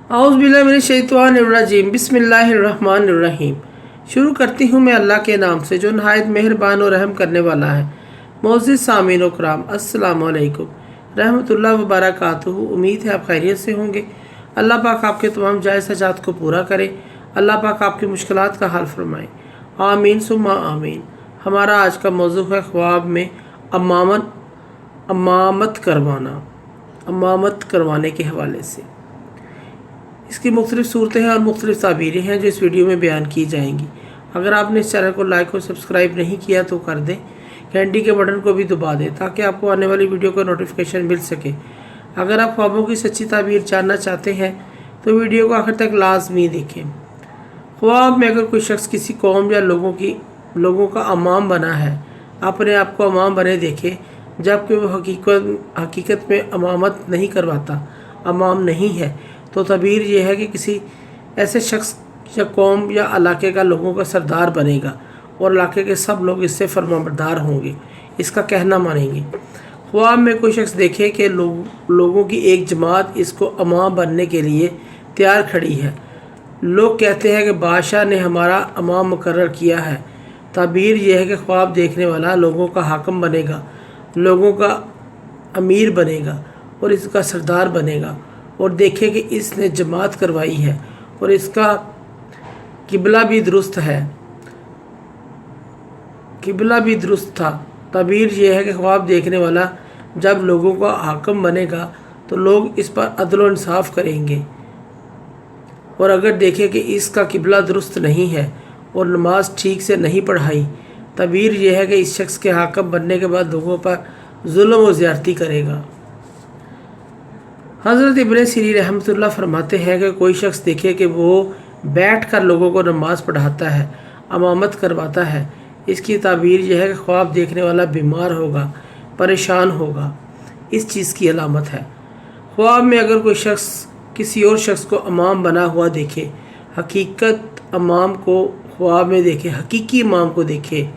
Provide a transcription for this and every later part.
औज़ुबिल्लाहिमिनश्शैतानिर्रजीम बिस्मिल्लाहिर्रहमानिर्रहीम। शुरू करती हूँ मैं अल्लाह के नाम से जो नहायत मेहरबान और रहम करने वाला है। मोअज़्ज़िज़ सामीन व कराम, अस्सलामु अलैकुम रहमतुल्लाहि व बरकातुहू। उम्मीद है आप खैरियत से होंगे। अल्लाह पाक आपके तमाम जायज़ हजात को पूरा करे। अल्लाह पाक आपकी मुश्किलात का हल फरमाए। आमीन सुम्मा आमीन। हमारा आज का मौजू है ख्वाब में अमामत करवाने के हवाले से। इसकी मुख्तलिफ़ सूरतें हैं और मुख्तलिफ़ ताबीरें हैं जो इस वीडियो में बयान की जाएंगी। अगर आपने इस चैनल को लाइक और सब्सक्राइब नहीं किया तो कर दें, घंटी के बटन को भी दबा दें ताकि आपको आने वाली वीडियो का नोटिफिकेशन मिल सके। अगर आप ख्वाबों की सच्ची ताबीर जानना चाहते हैं तो वीडियो को आखिर तक लाजमी देखें। ख्वाब में अगर कोई शख्स किसी कौम या लोगों का इमाम बना है, अपने आप को इमाम बने देखे जबकि वो हकीकत में इमामत नहीं करवाता, इमाम नहीं है, तो तबीर यह है कि किसी ऐसे शख्स या कौम या इलाके का लोगों का सरदार बनेगा और इलाके के सब लोग इससे फरमाबरदार होंगे, इसका कहना मानेंगे। ख्वाब में कोई शख्स देखे कि लोगों की एक जमात इसको इमाम बनने के लिए तैयार खड़ी है। लोग कहते हैं कि बादशाह ने हमारा इमाम मुकर्रर किया है। ताबीर यह है कि ख्वाब देखने वाला लोगों का हाकिम बनेगा, लोगों का अमीर बनेगा और इसका सरदार बनेगा और देखे कि इसने जमात करवाई है और इसका किबला भी दुरुस्त था। ताबीर यह है कि ख्वाब देखने वाला जब लोगों का हाकिम बनेगा तो लोग इस पर अदल व इंसाफ करेंगे, और अगर देखे कि इसका किबला दुरुस्त नहीं है और नमाज ठीक से नहीं पढ़ाई, ताबीर यह है कि इस शख्स के हाकिम बनने के बाद लोगों पर जुल्म व ज़्यादती करेगा। हज़रत इब्न सीरीन रहमतुल्लाह फरमाते हैं कि कोई शख्स देखे कि वो बैठ कर लोगों को नमाज पढ़ाता है, इमामत करवाता है, इसकी ताबीर यह है कि ख्वाब देखने वाला बीमार होगा, परेशान होगा, इस चीज़ की अलामत है। ख्वाब में अगर कोई शख्स किसी और शख्स को इमाम बना हुआ देखे, हकीकी इमाम को देखे,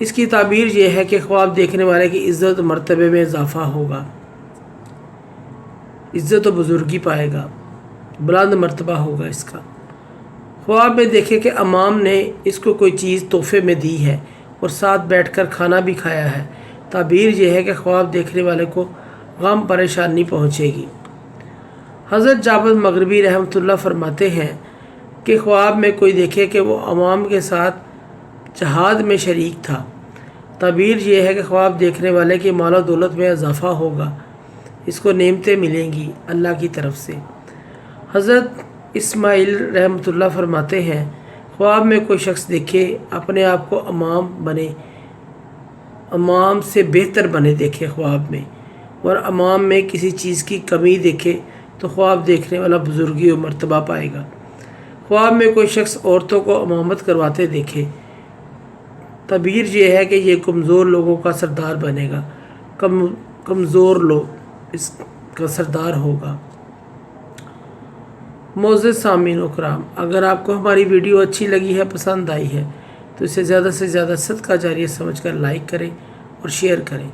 इसकी ताबीर यह है कि ख्वाब देखने वाले की इज़्ज़त मर्तबे में इजाफ़ा होगा, इज़्ज़त व बुज़ुर्गी पाएगा, बुलंद मर्तबा होगा इसका। ख्वाब में देखे कि इमाम ने इसको कोई चीज़ तोहफे में दी है और साथ बैठकर खाना भी खाया है, ताबीर यह है कि ख्वाब देखने वाले को गम परेशानी पहुँचेगी। हज़रत जाबिर मग़रिबी रहमतुल्लाह फरमाते हैं कि ख्वाब में कोई देखे कि वो इमाम के साथ जहाद में शरीक था, ताबीर यह है कि ख्वाब देखने वाले की माल और दौलत में इजाफ़ा होगा, इसको नेमतें मिलेंगी अल्लाह की तरफ से। हज़रत इस्माइल रहमतुल्लाह फरमाते हैं ख्वाब में कोई शख्स देखे अपने आप को इमाम से बेहतर बने देखे ख्वाब में, और इमाम में किसी चीज़ की कमी देखे तो ख्वाब देखने वाला बुज़ुर्गी और मर्तबा पाएगा। ख्वाब में कोई शख्स औरतों को इमामत करवाते देखे, तबीर यह है कि ये कमज़ोर लोगों का सरदार बनेगा, कमज़ोर लोग इसका सरदार होगा। मोअज़्ज़िज़ सामीन व कराम, अगर आपको हमारी वीडियो अच्छी लगी है, पसंद आई है, तो इसे ज़्यादा से ज़्यादा सदका जारिया समझकर लाइक करें और शेयर करें।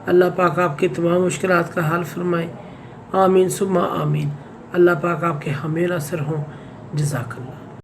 अल्लाह पाक आपकी तमाम मुश्किलात का हल फरमाए। आमीन सुम्मा आमीन। अल्लाह पाक आपके हामी नासर हों। जज़ाकल्लाह।